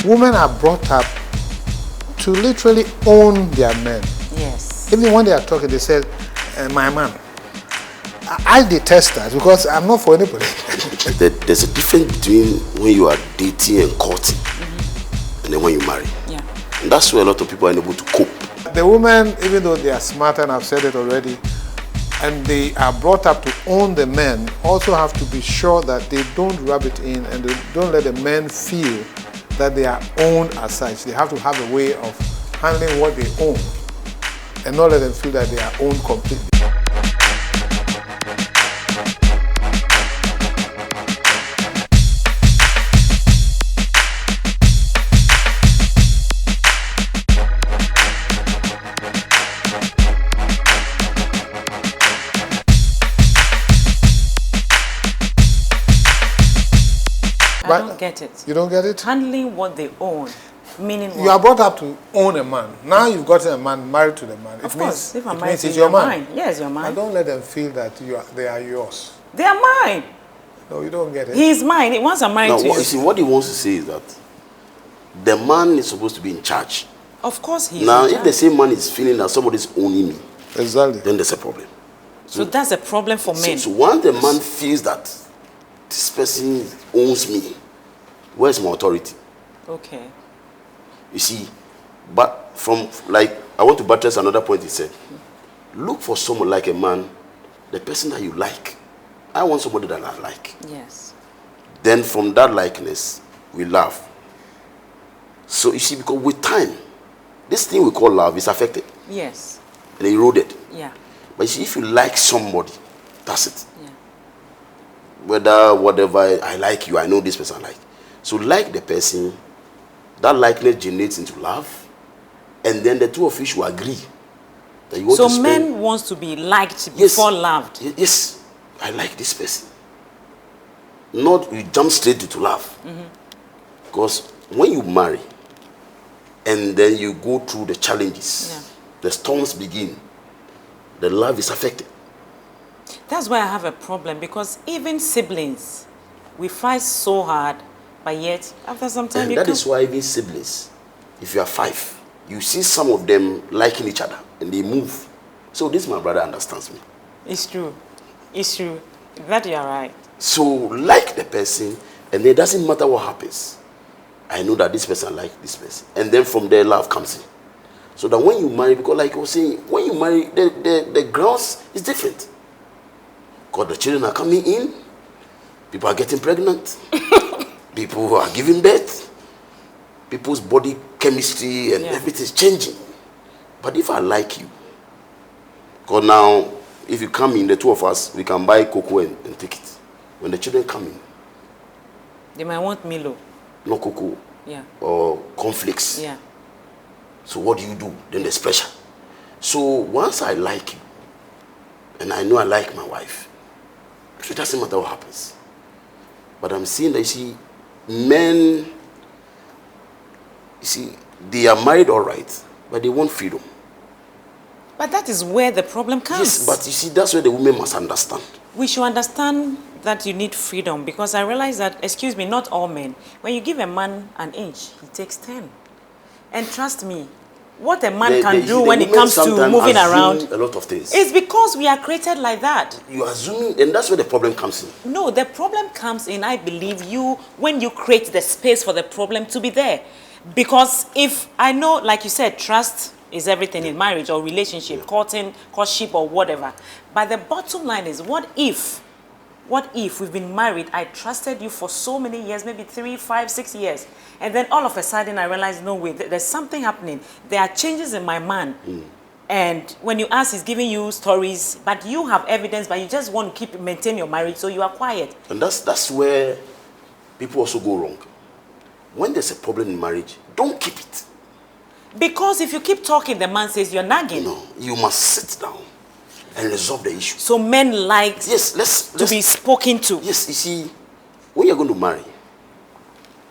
women are brought up to literally own their men. Yes. Even when they are talking, they say, my man. I detest that because I'm not for anybody. There's a difference between when you are dating and courting and then when you marry. Yeah. And that's where a lot of people are unable to cope. The women, even though they are smart, and I've said it already, and they are brought up to own the men, also have to be sure that they don't rub it in and they don't let the men feel that they are owned as such. They have to have a way of handling what they own and not let them feel that they are owned completely. I don't get it. You don't get it? Handling what they own, meaning what? You are brought up to own a man. Now you've got a man married to the man. Of course, if I'm married to it's you, your you're man. mine. Yes, you're mine. And don't let them feel that they are yours. They are mine. No, you don't get it. He's mine. Once I'm married Now, to you. you see, what he wants to say is that the man is supposed to be in charge. Of course he is. Now, if the same man is feeling that somebody's owning me, exactly, then there's a problem. So that's a problem for men. So once the man feels that this person owns me, where's my authority? Okay. You see, but from, like, I want to buttress another point he said. Look for someone like a man, the person that you like. I want somebody that I like. Yes. Then from that likeness, we love. So you see, because with time, this thing we call love is affected. Yes. And eroded. Yeah. But you see, if you like somebody, that's it. Yeah. Whether, whatever, I like you, I know this person I like. So like the person, that likeness generates into love. And then the two of you should agree that you want to spend. So men wants to be liked before loved. Yes. I like this person. Not you jump straight into love. Because when you marry, and then you go through the challenges, the storms begin, the love is affected. That's why I have a problem, because even siblings, we fight so hard, but yet after some time and that is why even siblings, if you are 5, you see some of them liking each other and they move. So this my brother understands me. It's true. It's true. That you are right. So like the person, and it doesn't matter what happens. I know that this person like this person. And then from there, love comes in. So that when you marry, because like I was saying, when you marry, the grounds is different. Because the children are coming in, people are getting pregnant, people are giving birth, people's body chemistry and everything is changing. But if I like you, because now, if you come in, the two of us, we can buy cocoa and take it. When the children come in, they might want Milo. No cocoa. Yeah. Or conflicts. Yeah. So what do? Then there's pressure. So once I like you, and I know I like my wife, it doesn't matter what happens. But I'm seeing that, you see, men, you see, they are married all right, but they want freedom. But that is where the problem comes. Yes, but you see, that's where the women must understand. We should understand that you need freedom, because I realize that, excuse me, not all men. When you give a man an inch, he takes 10. And trust me, what a man can do when it comes to moving around, a lot of things. It's because we are created like that. You are assuming, and that's where the problem comes in. No, the problem comes in, I believe, when you create the space for the problem to be there. Because if I know, like you said, trust is everything in marriage or relationship, courtship or whatever. But the bottom line is, what if we've been married, I trusted you for so many years, maybe 3, 5, 6 years, and then all of a sudden I realized, no way, there's something happening. There are changes in my man. And when you ask, he's giving you stories, but you have evidence, but you just want to maintain your marriage, so you are quiet. And that's where people also go wrong. When there's a problem in marriage, don't keep it. Because if you keep talking, the man says you're nagging. No, you must sit down and resolve the issue. So men like to be spoken to. Yes, you see, when you're going to marry,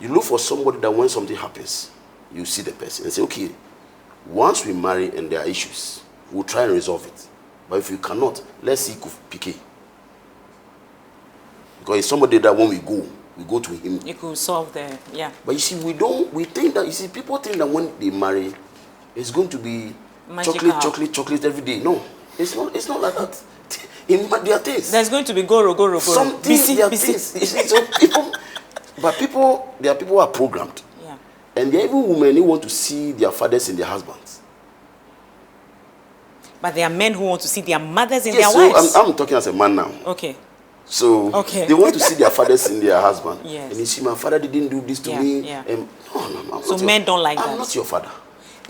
you look for somebody that when something happens, you see the person and say, okay, once we marry and there are issues, we'll try and resolve it. But if you cannot, let's see PK. Because it's somebody that when we go, we go to him. You could solve the, yeah. But you see, we think that, you see, people think that when they marry, it's going to be Magical. chocolate every day. No, it's not like that. In their taste. There's going to be goro. Some things, their taste. You see, so people, there are people who are programmed. Yeah. And there are even women who want to see their fathers in their husbands. But there are men who want to see their mothers in Yes, their wives. so I'm talking as a man now. Okay. So Okay. they want to see their fathers in their husband. Yes. And you see, my father didn't do this to me. Yeah. No, So men don't like that. I'm not your father.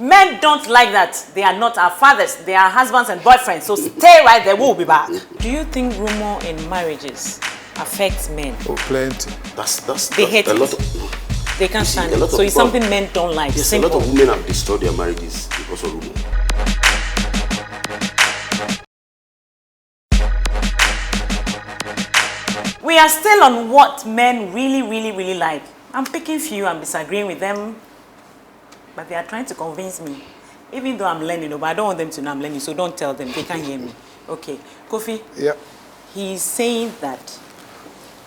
Men don't like that. They are not our fathers. They are husbands and boyfriends. So stay right there. We'll be back. Do you think rumor in marriages affects men? Oh, plenty. They hate a it. lot of, They can't see, stand a it. lot of So it's people- something men don't like. yes, Simple. a lot of women have destroyed their marriages because of rumor. We are still on what men really like. I'm picking few, I'm disagreeing with them, but they are trying to convince me. Even though I'm learning, but I don't want them to know I'm learning, so don't tell them, they can't hear me. Okay, Kofi, Yeah. he's saying that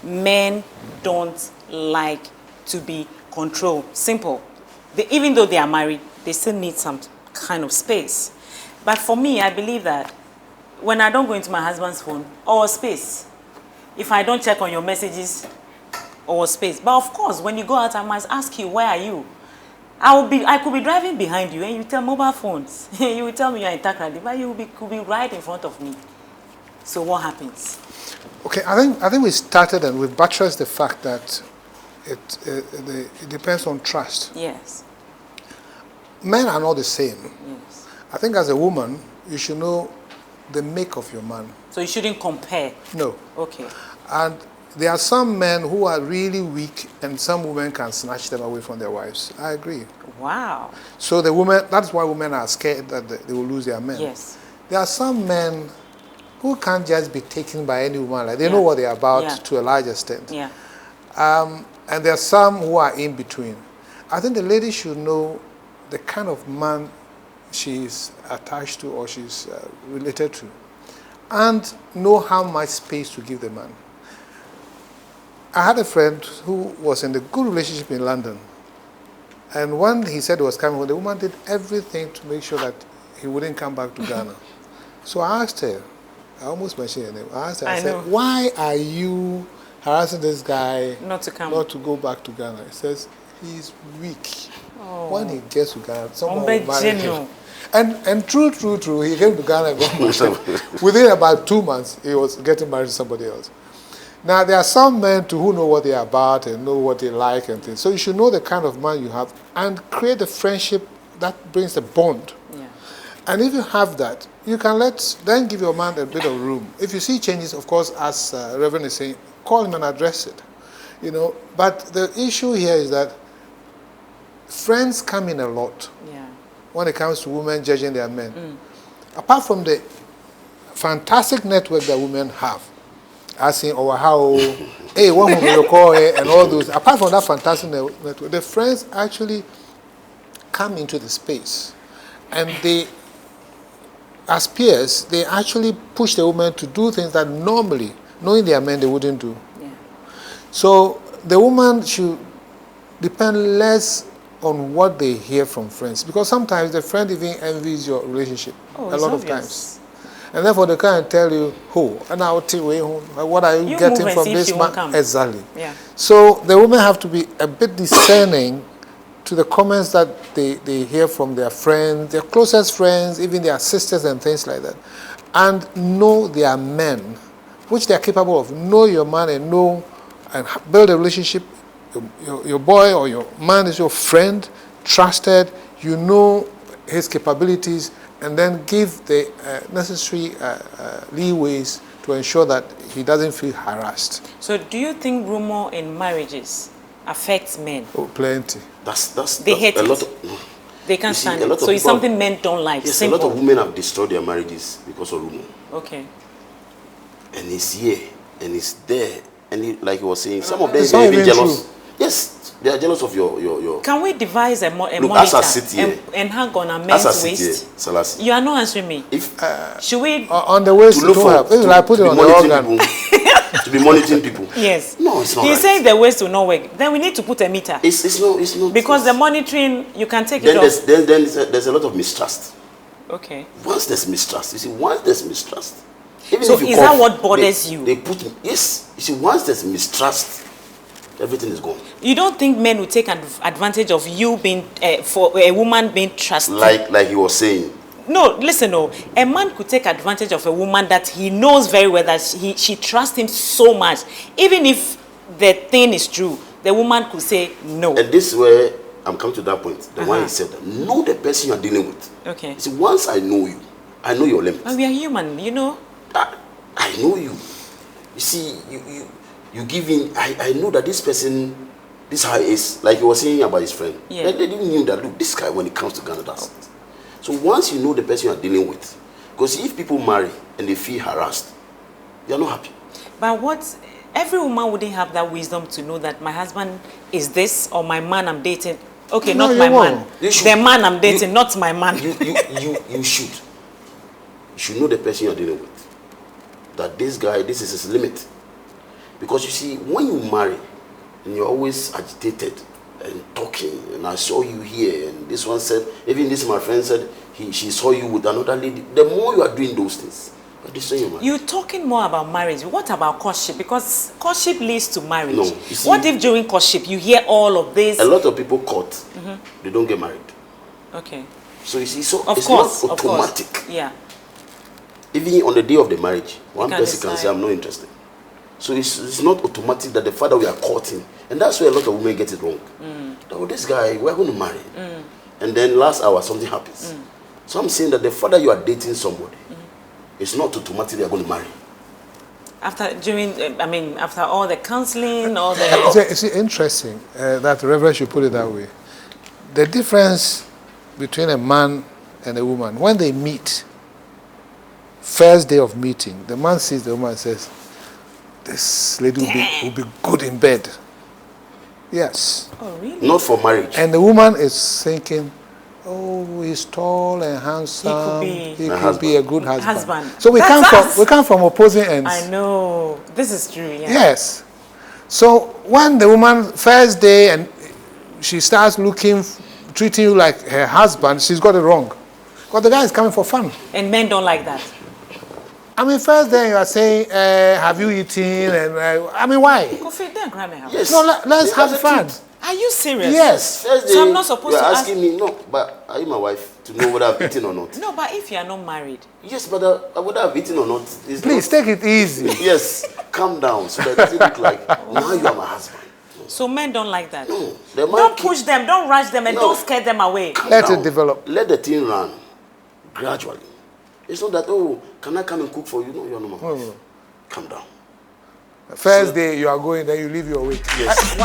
men don't like to be controlled. Simple. Even though they are married, they still need some kind of space. But for me, I believe that when I don't go into my husband's phone, or space, if I don't check on your messages, or space. But of course, when you go out, I must ask you, where are you? I could be driving behind you and you tell mobile phones. You will tell me you're in Takrady, but you could be right in front of me. So what happens? Okay, I think we started and we buttressed the fact that it depends on trust. Yes. Men are not the same. Yes. I think as a woman, you should know the make of your man. So you shouldn't compare. No. Okay. And there are some men who are really weak and some women can snatch them away from their wives. I agree. Wow. So the women, that's why women are scared that they will lose their men. Yes. There are some men who can't just be taken by any woman. Like they know what they're about to a large extent. Yeah. And there are some who are in between. I think the lady should know the kind of man she's attached to or she's related to, and know how much space to give the man. I had a friend who was in a good relationship in London, and when he said he was coming home, the woman did everything to make sure that he wouldn't come back to Ghana. So I asked her, I almost mentioned her name, I asked her, I said, why are you harassing this guy Not to come. not to go back to Ghana? He says, he's weak. Oh. When he gets to Ghana, someone will marry him. Genuine. And true, he came to Ghana and got married. Within about 2 months, he was getting married to somebody else. Now, there are some men who know what they are about and know what they like and things. So you should know the kind of man you have and create a friendship that brings a bond. Yeah. And if you have that, you can then give your man a bit of room. If you see changes, of course, as Reverend is saying, call him and address it. You know, but the issue here is that friends come in a lot when it comes to women judging their men. Apart from the fantastic network that women have, as in how, hey, what will you call it, and all those. Apart from that fantastic network, the friends actually come into the space, and they, as peers, they actually push the woman to do things that normally, knowing their men, they wouldn't do. Yeah. So the woman should depend less on what they hear from friends, because sometimes the friend even envies your relationship a lot of times. And therefore they can't tell you who, and I'll tell you what are you getting from this man. Exactly. Yeah. So the women have to be a bit discerning to the comments that they hear from their friends, their closest friends, even their sisters and things like that. And know their men, which they are capable of. Know your man and know and build a relationship. Your boy or your man is your friend, trusted, you know his capabilities, and then give the necessary leeways to ensure that he doesn't feel harassed. So do you think rumor in marriages affects men? Oh, plenty. They hate a it. lot of, they can't see, stand a it. lot of So it's people something men don't like. yes, Simple. a lot of women have destroyed their marriages because of rumor. Okay. And it's here, and it's there. And like you were saying, some of them It's are not even even jealous. true. Yes, they are jealous of your. Can we devise a Look, monitor as I sit here, and hang on a as men's I sit here, waist? Selassie, You are not answing me. if Should we? On the waist, to look for, I put it to on the be monitoring organ. people, to be monitoring people. Yes. No, it's not. He's right. saying the waste will not work. Then we need to put a meter. It's not. Because the monitoring, you can take then it off. there's a lot of mistrust. Okay. Once there's mistrust, you see, once there's mistrust. Even So if you is cough, that what bothers you? They put, yes. You see, once there's mistrust, everything is gone. You don't think men will take advantage of you being, for a woman being trusted? Like you were saying. No, listen, no. A man could take advantage of a woman that he knows very well that she trusts him so much. Even if the thing is true, the woman could say no. And this is where I'm coming to that point. The one he said, know the person you're dealing with. Okay. You see, once I know you, I know your limits. But we are human, you know. I know you. You see, you give in. I know that this person, this is how he is. Like he was saying about his friend. Yeah. They didn't know that, look, this guy, when it comes to Ghana, does it. So once you know the person you are dealing with, because if people marry and they feel harassed, they are not happy. But every woman wouldn't have that wisdom to know that my husband is this or my man I'm dating. Okay, No, not you my won't. man. You should. The man I'm dating, not my man. You should. You should know the person you are dealing with. That this guy, this is his limit. Because you see, when you marry and you're always agitated and talking, and I saw you here, and this one said, even this my friend said, she saw you with another lady. The more you are doing those things, you're destroying your marriage. You're talking more about marriage. What about courtship? Because courtship leads to marriage. No, you see, what if during courtship you hear all of this? a lot of people court, they don't get married. Okay. So you see, so Of it's course, not of course. automatic. Yeah. Even on the day of the marriage, one can person can decide. say, I'm not interested. So it's not automatic that the father we are courting. And that's where a lot of women get it wrong. Oh, this guy, we're going to marry. And then last hour, something happens. So I'm saying that the father you are dating somebody, it's not automatic they're going to marry. After all the counseling, all the... It's interesting that Reverend should put it that way. The difference between a man and a woman, when they meet, first day of meeting, the man sees the woman and says, this lady will be good in bed. Yes. Oh, really? Not for marriage. And the woman is thinking, oh, he's tall and handsome. He could be a good husband. So we come from opposing ends. I know. This is true, yeah. Yes. So when the woman, first day, and she starts treating you like her husband, she's got it wrong. Because the guy is coming for fun. And men don't like that. First day you are saying, have you eaten? And why? Kofi, then grab me. Yes. No, let's have fun. Are you serious? Yes. First day, So I'm not supposed to ask... asking me, no, but are you my wife to know whether I've eaten or not? No, but if you are not married... Yes, but whether I've eaten or not is Please, not, take it easy. Yes, calm down so that it doesn't look like, now you are my husband. So men don't like that? No. Don't push them, don't rush them, and No. don't scare them away. Let it develop. Let the thing run gradually. It's not that, oh, can I come and cook for you? No, you're not my wife. Calm down. First day you are going, then you leave your weight. Yes.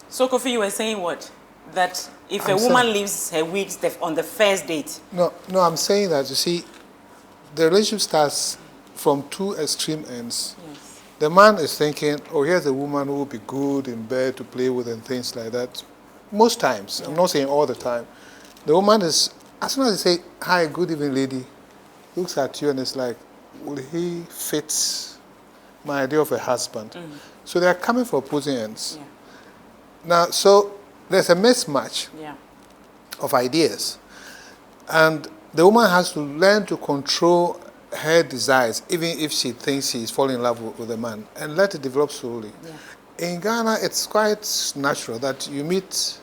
So Kofi, you were saying what? That if a woman leaves her wigs on the first date... No, I'm saying that, you see, the relationship starts from two extreme ends. Yes. The man is thinking, oh, here's a woman who will be good in bed to play with and things like that. Most times, I'm not saying all the time. The woman is, as soon as they say, hi, good evening, lady, looks at you and it's like, will he fit my idea of a husband? So they are coming from opposing ends. Yeah. Now, so there's a mismatch Yeah. of ideas. And the woman has to learn to control her desires, even if she thinks she is falling in love with a man, and let it develop slowly. Yeah. In Ghana, it's quite natural that you meet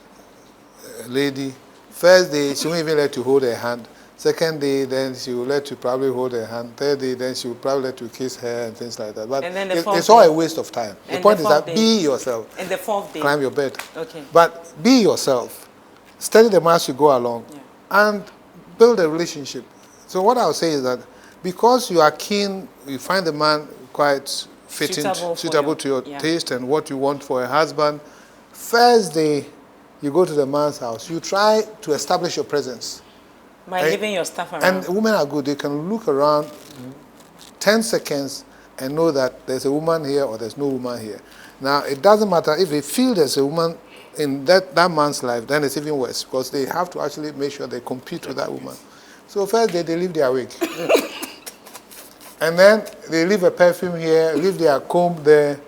a lady, first day, she won't even let you hold her hand. Second day, then she will let you probably hold her hand. Third day, then she will probably let you kiss her and things like that. But And then the it's fourth all day. a waste of time. The And point the is that fourth be day. yourself. And the fourth day. Climb your bed. Okay. But be yourself. Study the man as you go along. Yeah. And build a relationship. So what I'll say is that because you are keen, you find the man quite fitting, suitable to your taste and what you want for a husband, first day you go to the man's house, you try to establish your presence. By leaving your stuff around. And women are good. They can look around 10 seconds and know that there's a woman here or there's no woman here. Now, it doesn't matter if they feel there's a woman in that man's life, then it's even worse because they have to actually make sure they compete with that woman. So first they leave their wig. And then they leave a perfume here, leave their comb there.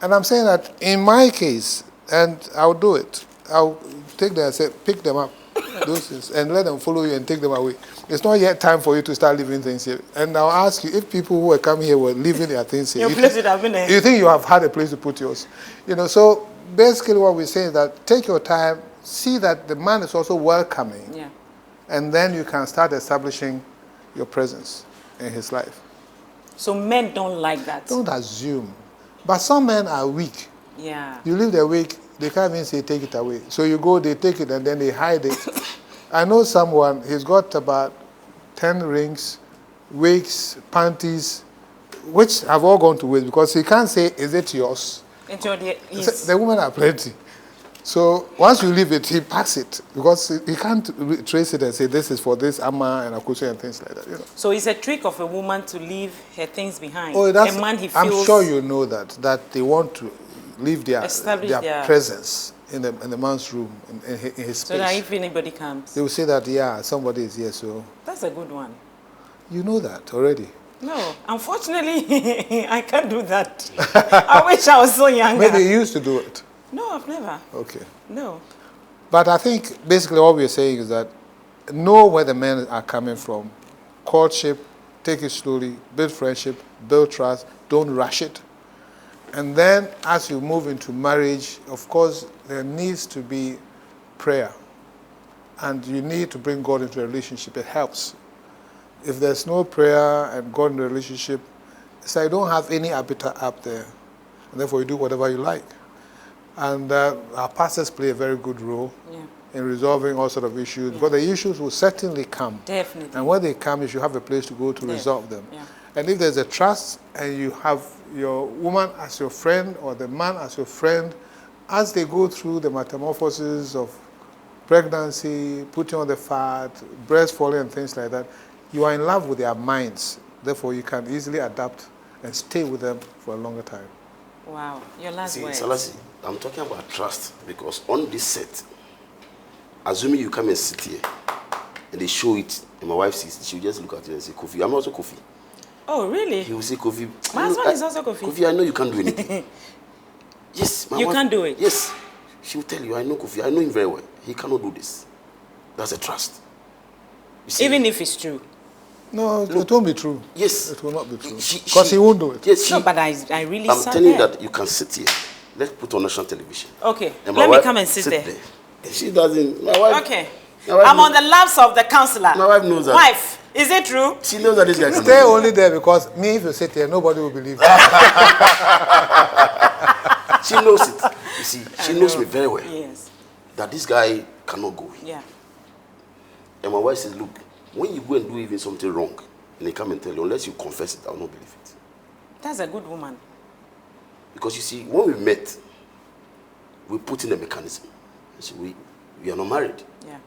And I'm saying that in my case, and I'll do it, I'll take them and say, pick them up, those things, and let them follow you and take them away. It's not yet time for you to start leaving things here. And I'll ask you, if people who were coming here were leaving their things here, you think you have had a place to put yours? So basically what we're saying is that take your time, see that the man is also welcoming, and then you can start establishing your presence in his life. So men don't like that. Don't assume. But some men are weak. Yeah. You leave their wig, they can't even say take it away. So you go, they take it, and then they hide it. I know someone, he's got about 10 rings, wigs, panties, which have all gone to waste because he can't say, is it yours? The women are plenty. So once you leave it, he packs it because he can't trace it and say this is for this Amma and Akusha and things like that. So it's a trick of a woman to leave her things behind. Oh, a man he feels. I'm sure you know that they want to leave their presence in the man's room in his space. So that if anybody comes, they will say that somebody is here. So that's a good one. You know that already. No, unfortunately, I can't do that. I wish I was so young. Maybe you used to do it. No, I've never. Okay. No. But I think basically what we're saying is that know where the men are coming from. Courtship, take it slowly, build friendship, build trust, don't rush it. And then as you move into marriage, of course, there needs to be prayer. And you need to bring God into a relationship. It helps. If there's no prayer and God in the relationship, it's like you don't have any appetite up there. And therefore you do whatever you like. And our pastors play a very good role in resolving all sort of issues. But the issues will certainly come. Definitely. And when they come, you should have a place to go to resolve them. Yeah. And if there's a trust and you have your woman as your friend or the man as your friend, as they go through the metamorphosis of pregnancy, putting on the fat, breast falling and things like that, you are in love with their minds. Therefore, you can easily adapt and stay with them for a longer time. Wow. Your last word. Selassie, I'm talking about trust because on this set, assuming you come and sit here and they show it and my wife sees it, she'll just look at you and say, Kofi, I'm also Kofi. Oh, really? He will say, Kofi. My husband is also Kofi. Kofi, I know you can't do anything. Yes, my wife. You can't do it? Yes. She will tell you, I know Kofi, I know him very well. He cannot do this. That's a trust. Even if it's true? No, it won't be true. Yes. It will not be true. Because he won't do it. Yes, no, but I really I'm telling you that you can sit here. Let's put on national television. Okay. Let me come and sit there. She doesn't. My wife. Okay. I'm on the laps of the counselor. My wife knows that. Wife, is it true? She knows that this guy can stay only there because me, if you sit here, nobody will believe you. She knows it. You see, she knows me very well. Yes. That this guy cannot go. Yeah. And my wife says, look, when you go and do even something wrong, and they come and tell you, unless you confess it, I will not believe it. That's a good woman. Because you see, when we met, we put in a mechanism. So we are not married. Yeah.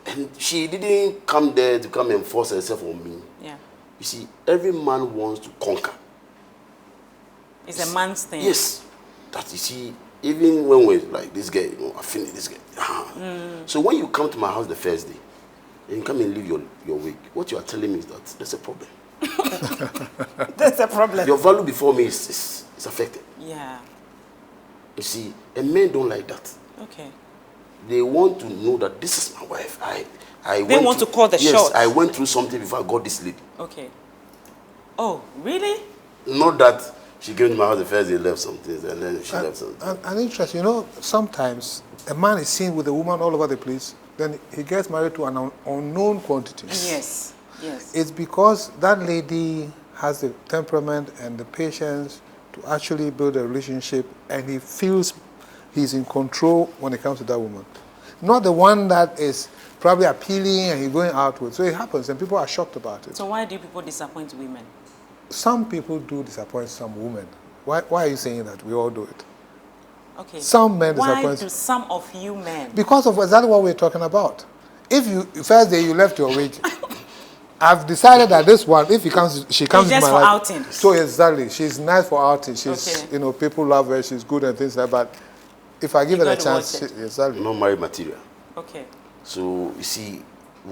And she didn't come there to come and force herself on me. Yeah. You see, every man wants to conquer. It's a man's thing. Yes. That you see, even when we're like, this guy, I finished this guy. So when you come to my house the first day, and you come and leave your wig, what you are telling me is that there's a problem. There's a problem. Your value before me is affected. Yeah. You see, and men don't like that. Okay. They want to know that this is my wife. They want to call the shots. Yes, I went through something before I got this lady. Okay. Oh, really? Not that she came to my house the first day, left some things, and then she left something. And interesting, sometimes a man is seen with a woman all over the place, then he gets married to an unknown quantity. Yes, yes. It's because that lady has the temperament and the patience to actually build a relationship, and he feels he's in control when it comes to that woman. Not the one that is probably appealing and he's going out with. So it happens, and people are shocked about it. So why do people disappoint women? Some people do disappoint some women. Why are you saying that? We all do it. Okay. Some men disappoint. Why do some of you men? Because of exactly what we're talking about. If you first day you left your wig, I've decided that this one, if she comes just to my for life. outing. So exactly, she's nice for outing. She's okay. people love her. She's good and things like that. But if I give You it a gotta chance, watch it. exactly. Not married material. Okay. So you see,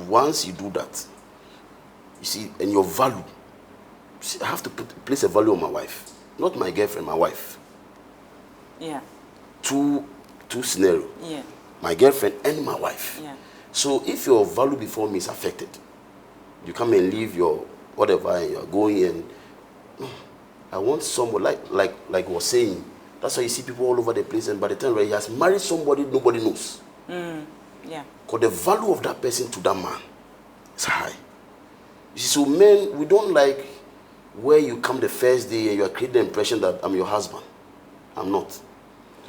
once you do that, you see, and your value, you see, I have to place a value on my wife, not my girlfriend, my wife. Yeah. Two scenario. Yeah. My girlfriend and my wife. Yeah. So if your value before me is affected, you come and leave your whatever and you're going and I want someone like was saying. That's why you see people all over the place, and by the time where he has married somebody nobody knows. Yeah. Because the value of that person to that man is high. You see, so men, we don't like where you come the first day and you are creating the impression that I'm your husband. I'm not.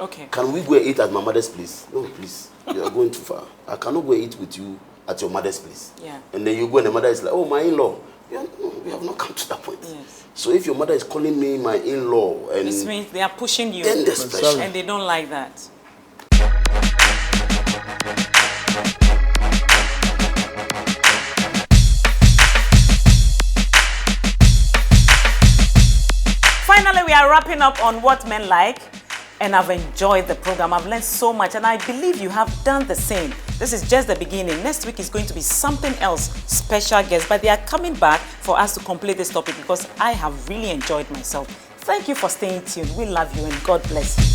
Okay. Can we go and eat at my mother's place? No, please. You are going too far. I cannot go and eat with you at your mother's place. Yeah. And then you go and the mother is like, oh, my in-law. No, we have not come to that point. Yes. So if your mother is calling me my in-law, and This means they are pushing you. then there's pressure. And they don't like that. Finally, we are wrapping up on what men like, and I've enjoyed the program. I've learned so much, and I believe you have done the same. This is just the beginning. Next week is going to be something else, special guests, but they are coming back for us to complete this topic because I have really enjoyed myself. Thank you for staying tuned. We love you, and God bless you.